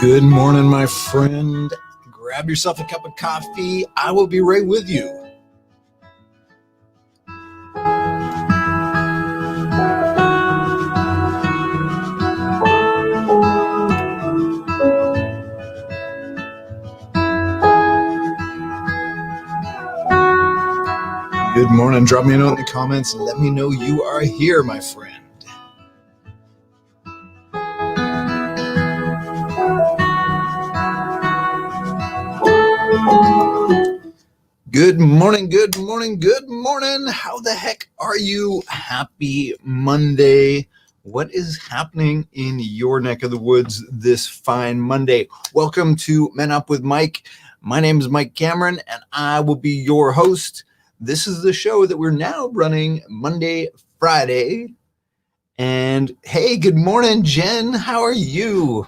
Good morning, my friend. Grab yourself a cup of coffee. I will be right with you. Good morning. Drop me a note in the comments. Let me know you are here, my friend. Good morning, good morning, good morning. How the heck are you? Happy Monday. What is happening in your neck of the woods this fine Monday? Welcome to Men Up with Mike. My name is Mike Cameron, and I will be your host. This is the show that we're now running Monday, Friday. And hey, good morning, Jen. How are you?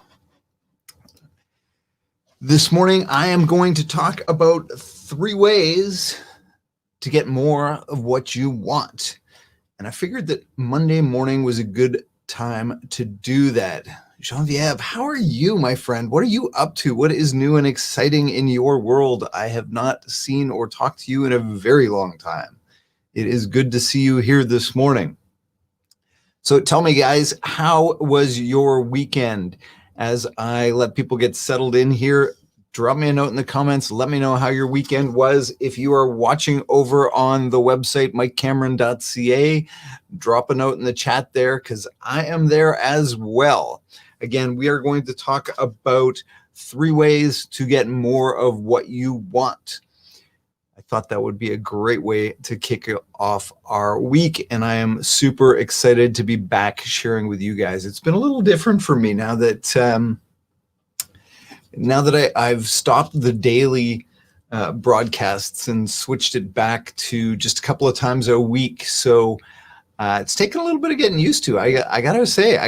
This morning, I am going to talk about 3 ways to get more of what you want. And I figured that Monday morning was a good time to do that. Genevieve, how are you, my friend? What are you up to? What is new and exciting in your world? I have not seen or talked to you in a very long time. It is good to see you here this morning. So tell me, guys, how was your weekend? As I let people get settled in here, drop me a note in the comments. Let me know how your weekend was. If you are watching over on the website, mikecameron.ca, drop a note in the chat there because I am there as well. Again, we are going to talk about 3 ways to get more of what you want. I thought that would be a great way to kick off our week, and I am super excited to be back sharing with you guys. It's been a little different for me now that I've stopped the daily broadcasts and switched it back to just a couple of times a week. So it's taken a little bit of getting used to. I gotta say,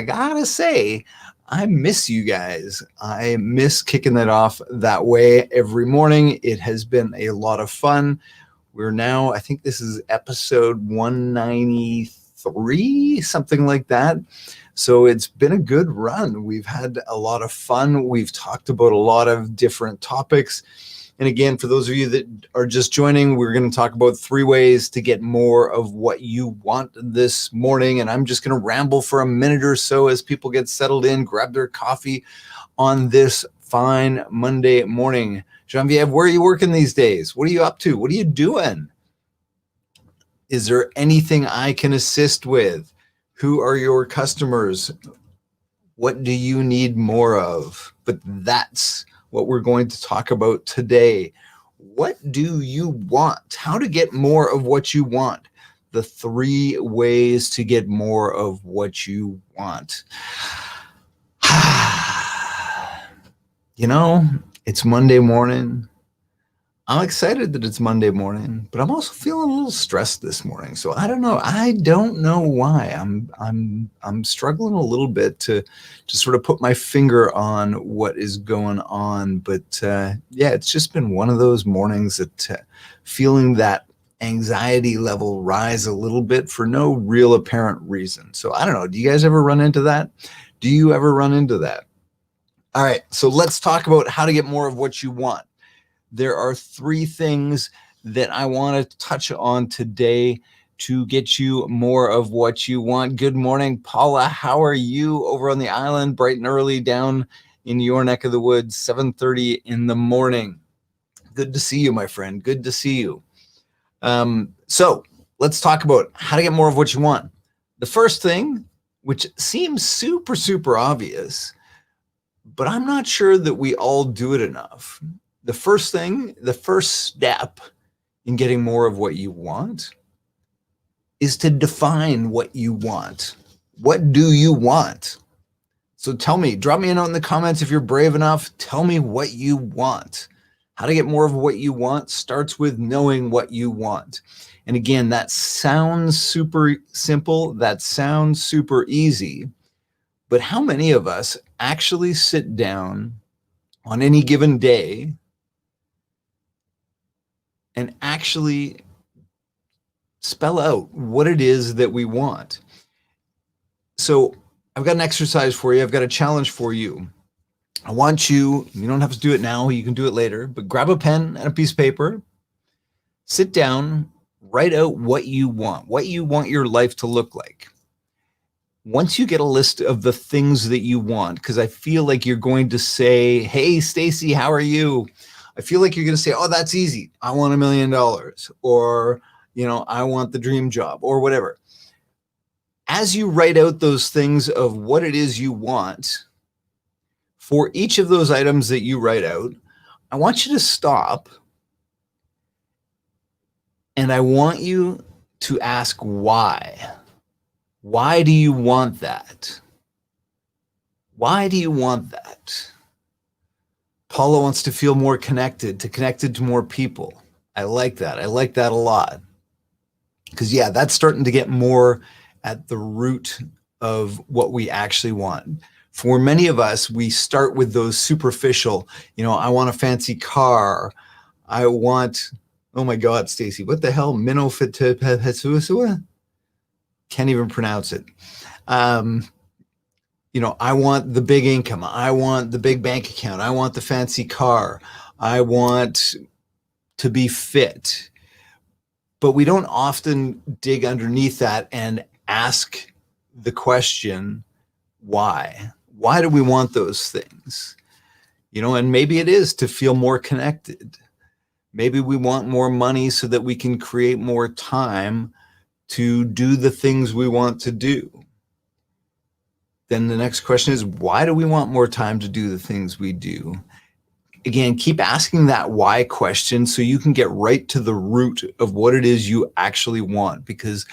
I miss you guys. I miss kicking that off that way every morning. It has been a lot of fun. We're now, I think this is episode 193, something like that. So it's been a good run. We've had a lot of fun. We've talked about a lot of different topics. And again, for those of you that are just joining, we're going to talk about 3 ways to get more of what you want this morning. And I'm just going to ramble for a minute or so as people get settled in, grab their coffee on this fine Monday morning. Genevieve, where are you working these days? What are you up to? What are you doing? Is there anything I can assist with? Who are your customers? What do you need more of? But that's what we're going to talk about today. What do you want? How to get more of what you want? The 3 ways to get more of what you want. You know, it's Monday morning. I'm excited that it's Monday morning, but I'm also feeling a little stressed this morning. So I don't know. I don't know why. I'm struggling a little bit to sort of put my finger on what is going on. But yeah, it's just been one of those mornings that feeling that anxiety level rise a little bit for no real apparent reason. So I don't know. Do you guys ever run into that? Do you ever run into that? All right. So let's talk about how to get more of what you want. There are 3 things that I want to touch on today to get you more of what you want. Good morning, Paula. How are you over on the island, bright and early down in your neck of the woods, 7:30 in the morning? Good to see you, my friend. Good to see you. So let's talk about how to get more of what you want. The first thing, which seems super, super obvious, but I'm not sure that we all do it enough. The first step in getting more of what you want is to define what you want. What do you want? So tell me, drop me a note in the comments if you're brave enough. Tell me what you want. How to get more of what you want starts with knowing what you want. And again, that sounds super simple. That sounds super easy. But how many of us actually sit down on any given day and actually spell out what it is that we want? So I've got an exercise for you. I've got a challenge for you. I want you don't have to do it now, you can do it later, but grab a pen and a piece of paper, sit down, write out what you want your life to look like. Once you get a list of the things that you want, because I feel like you're going to say, hey, Stacy, how are you? I feel like you're going to say, oh, that's easy. I want $1 million, or, I want the dream job, or whatever. As you write out those things of what it is you want, for each of those items that you write out, I want you to stop and I want you to ask why. Why do you want that? Why do you want that? Paula wants to feel more connected to more people. I like that. I like that a lot. Because, yeah, that's starting to get more at the root of what we actually want. For many of us, we start with those superficial, I want a fancy car. I want, oh my God, Stacy, what the hell? Can't even pronounce it. I want the big income. I want the big bank account. I want the fancy car. I want to be fit. But we don't often dig underneath that and ask the question, why? Why do we want those things? And maybe it is to feel more connected. Maybe we want more money so that we can create more time to do the things we want to do. Then the next question is, why do we want more time to do the things we do? Again, keep asking that why question so you can get right to the root of what it is you actually want. Because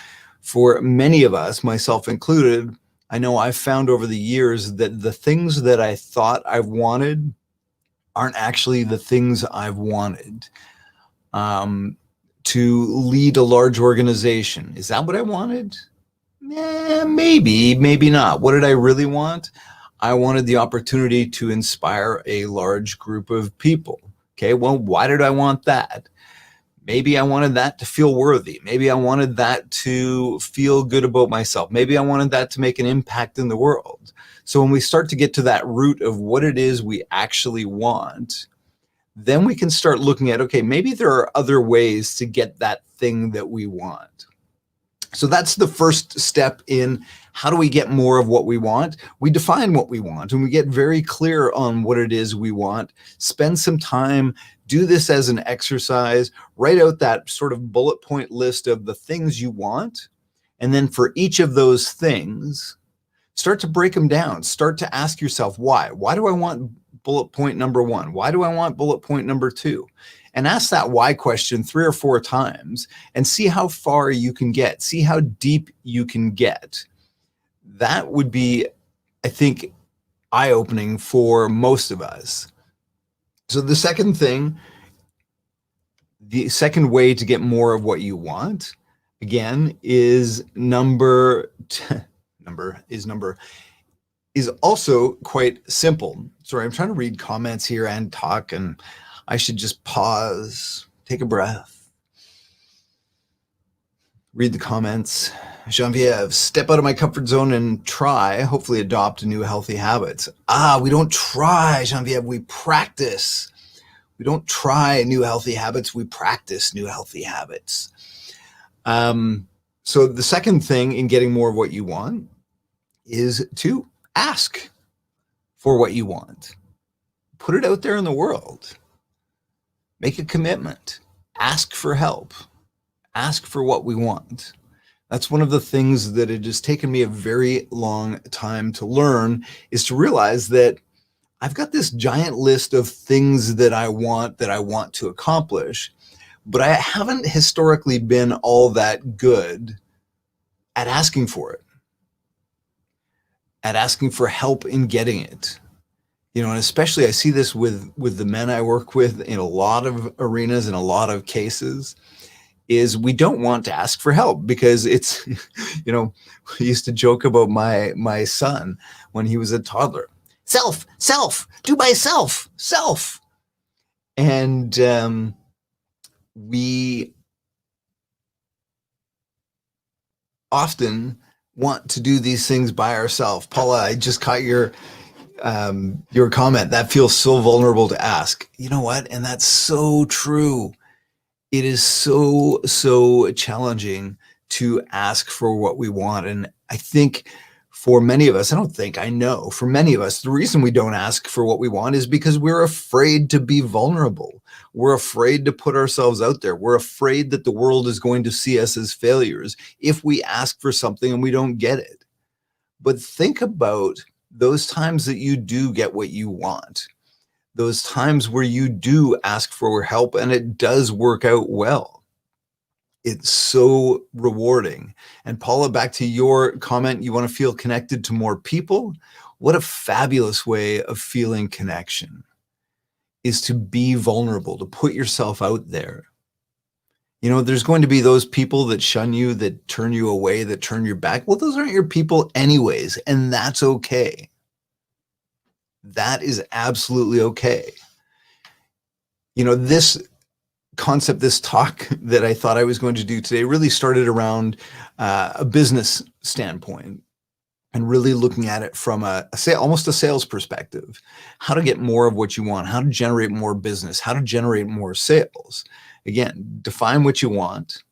for many of us, myself included, I know I've found over the years that the things that I thought I wanted aren't actually the things I've wanted. To lead a large organization, is that what I wanted? Maybe, maybe not. What did I really want? I wanted the opportunity to inspire a large group of people. Okay, well, why did I want that? Maybe I wanted that to feel worthy. Maybe I wanted that to feel good about myself. Maybe I wanted that to make an impact in the world. So when we start to get to that root of what it is we actually want, then we can start looking at, okay, maybe there are other ways to get that thing that we want. So that's the first step in how do we get more of what we want? We define what we want and we get very clear on what it is we want. Spend some time, do this as an exercise, write out that sort of bullet point list of the things you want. And then for each of those things, start to break them down. Start to ask yourself, why? Why do I want bullet point number 1? Why do I want bullet point number 2? And ask that why question 3 or 4 times and see how far you can get. See how deep you can get. That would be, I think, eye-opening for most of us. So the second thing, the second way to get more of what you want, again, is is also quite simple. Sorry, I'm trying to read comments here and talk, and I should just pause, take a breath, read the comments. Genevieve, step out of my comfort zone and try, hopefully adopt new healthy habits. We don't try, Genevieve, we practice. We don't try new healthy habits, we practice new healthy habits. So the second thing in getting more of what you want is to ask for what you want. Put it out there in the world. Make a commitment. Ask for help. Ask for what we want. That's one of the things that it has taken me a very long time to learn, is to realize that I've got this giant list of things that I want to accomplish, but I haven't historically been all that good at asking for it, at asking for help in getting it. And especially I see this with the men I work with in a lot of arenas, in a lot of cases, is we don't want to ask for help because it's, we used to joke about my son when he was a toddler. Self, do myself, self. And we often want to do these things by ourselves. Paula, I just caught your your comment, that feels so vulnerable to ask. You know what? And that's so true. It is so challenging to ask for what we want. And I think for many of us, I know for many of us, the reason we don't ask for what we want is because we're afraid to be vulnerable. We're afraid to put ourselves out there. We're afraid that the world is going to see us as failures if we ask for something and we don't get it. But think about those times that you do get what you want, those times where you do ask for help and it does work out well. It's so rewarding. And Paula, back to your comment, you want to feel connected to more people. What a fabulous way of feeling connection is to be vulnerable, to put yourself out there. You know, there's going to be those people that shun you, that turn you away, that turn your back. Well, those aren't your people anyways, and that's okay. That is absolutely okay. You know, this concept, this talk that I thought I was going to do today really started around a business standpoint and really looking at it from almost a sales perspective. How to get more of what you want, how to generate more business, how to generate more sales. Again, define what you want,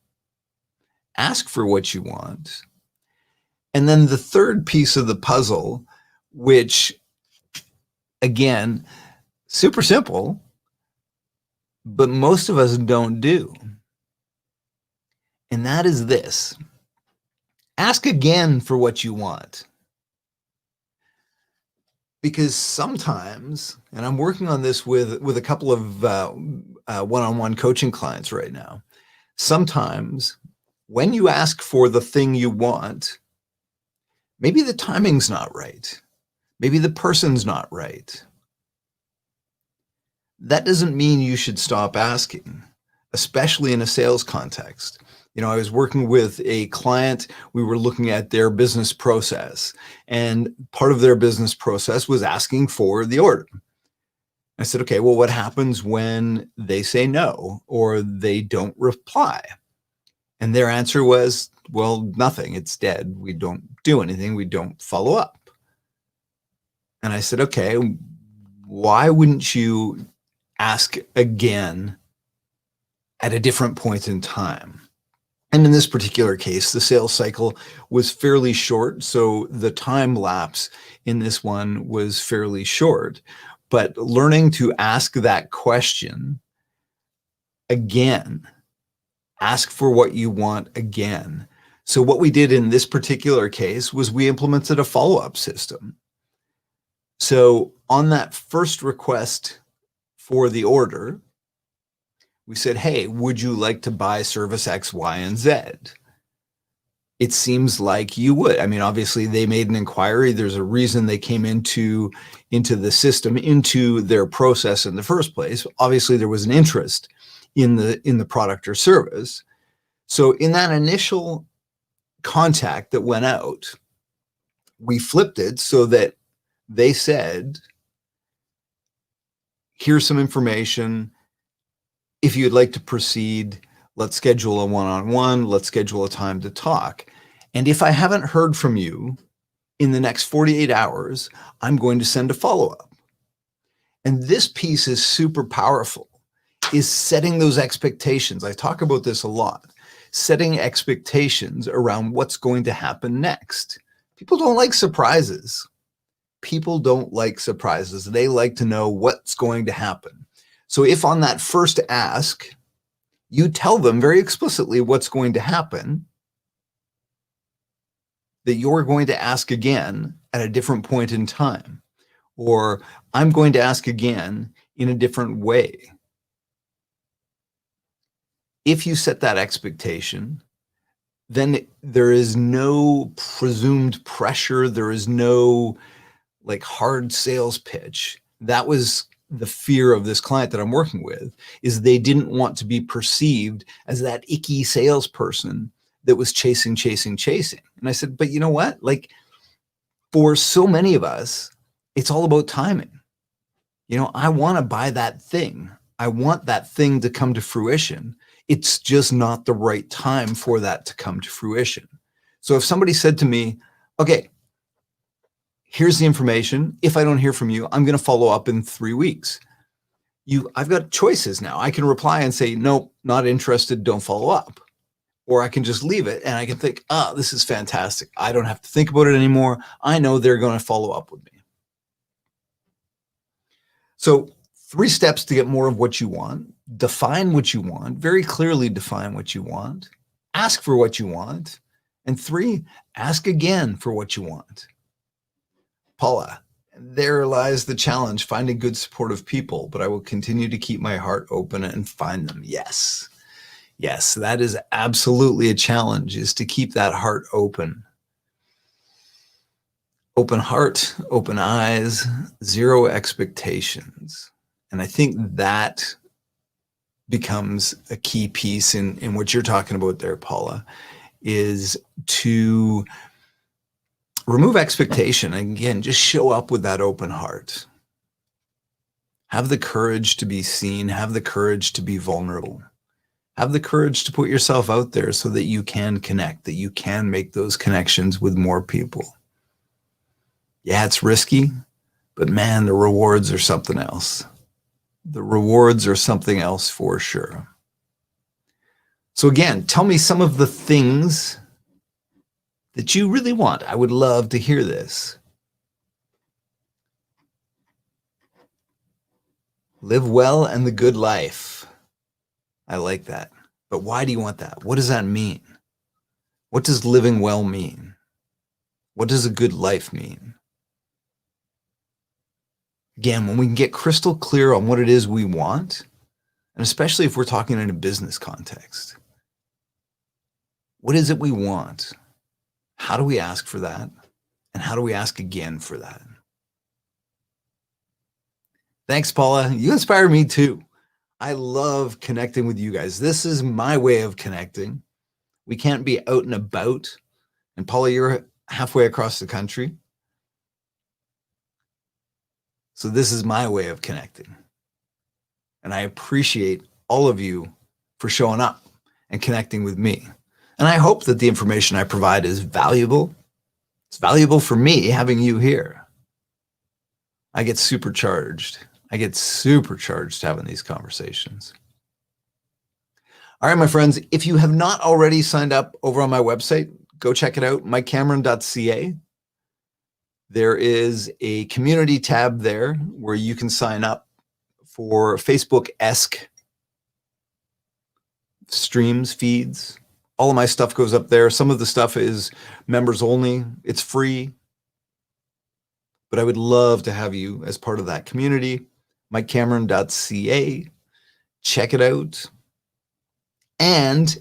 ask for what you want. And then the third piece of the puzzle, which again, super simple, but most of us don't do. And that is this: ask again for what you want. Because sometimes, and I'm working on this with a couple of one-on-one coaching clients right now, sometimes when you ask for the thing you want, maybe the timing's not right. Maybe the person's not right. That doesn't mean you should stop asking, especially in a sales context. You know, I was working with a client, we were looking at their business process, and part of their business process was asking for the order. I said, okay, well, what happens when they say no or they don't reply? And their answer was, well, nothing, it's dead. We don't do anything, we don't follow up. And I said, okay, why wouldn't you ask again at a different point in time? And in this particular case, the sales cycle was fairly short, so the time lapse in this one was fairly short. But learning to ask that question again, ask for what you want again. So what we did in this particular case was we implemented a follow-up system. So on that first request for the order, we said, hey, would you like to buy service X, Y, and Z? It seems like you would. I mean, obviously they made an inquiry. There's a reason they came into the system, into their process in the first place. Obviously there was an interest in the product or service. So in that initial contact that went out, we flipped it so that they said, here's some information. If you'd like to proceed, let's schedule a one-on-one, let's schedule a time to talk. And if I haven't heard from you in the next 48 hours, I'm going to send a follow-up. And this piece is super powerful, is setting those expectations. I talk about this a lot, setting expectations around what's going to happen next. People don't like surprises. People don't like surprises. They like to know what's going to happen. So if on that first ask, you tell them very explicitly what's going to happen, that you're going to ask again at a different point in time, or I'm going to ask again in a different way. If you set that expectation, then there is no presumed pressure. There is no like hard sales pitch. That was the fear of this client that I'm working with, is they didn't want to be perceived as that icky salesperson that was chasing. And I said, but you know what? Like, for so many of us, it's all about timing. You know, I want to buy that thing. I want that thing to come to fruition. It's just not the right time for that to come to fruition. So if somebody said to me, okay, Here's the information. If I don't hear from you, I'm going to follow up in 3 weeks. I've got choices now. I can reply and say, nope, not interested, don't follow up. Or I can just leave it and I can think, this is fantastic. I don't have to think about it anymore. I know they're going to follow up with me. So 3 steps to get more of what you want. Define what you want, very clearly define what you want. Ask for what you want. And 3, ask again for what you want. Paula, there lies the challenge, finding good supportive people, but I will continue to keep my heart open and find them. Yes. Yes, that is absolutely a challenge, is to keep that heart open. Open heart, open eyes, 0 expectations. And I think that becomes a key piece in what you're talking about there, Paula, is to remove expectation. Again, just show up with that open heart. Have the courage to be seen, have the courage to be vulnerable. Have the courage to put yourself out there so that you can connect, that you can make those connections with more people. Yeah, it's risky, but man, the rewards are something else. The rewards are something else for sure. So again, tell me some of the things that you really want. I would love to hear this. Live well and the good life. I like that. But why do you want that? What does that mean? What does living well mean? What does a good life mean? Again, when we can get crystal clear on what it is we want, and especially if we're talking in a business context, what is it we want? How do we ask for that? And how do we ask again for that? Thanks, Paula. You inspire me too. I love connecting with you guys. This is my way of connecting. We can't be out and about. And Paula, you're halfway across the country. So this is my way of connecting. And I appreciate all of you for showing up and connecting with me. And I hope that the information I provide is valuable. It's valuable for me having you here. I get supercharged. I get supercharged having these conversations. All right, my friends, if you have not already signed up over on my website, go check it out, mikecameron.ca. There is a community tab there where you can sign up for Facebook-esque streams, feeds. All of my stuff goes up there. Some of the stuff is members only. It's free. But I would love to have you as part of that community. mikecameron.ca. Check it out. And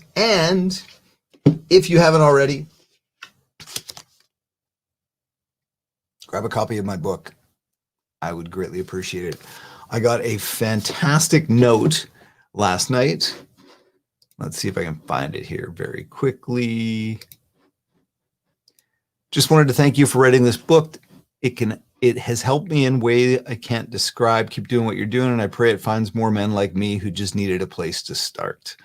if you haven't already, grab a copy of my book. I would greatly appreciate it. I got a fantastic note last night. Let's see if I can find it here very quickly. Just wanted to thank you for writing this book. It has helped me in a way I can't describe. Keep doing what you're doing, and I pray it finds more men like me who just needed a place to start.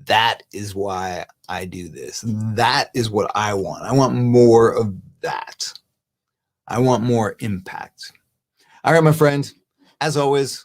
That is why I do this. That is what I want. I want more of that. I want more impact. All right, my friend, as always,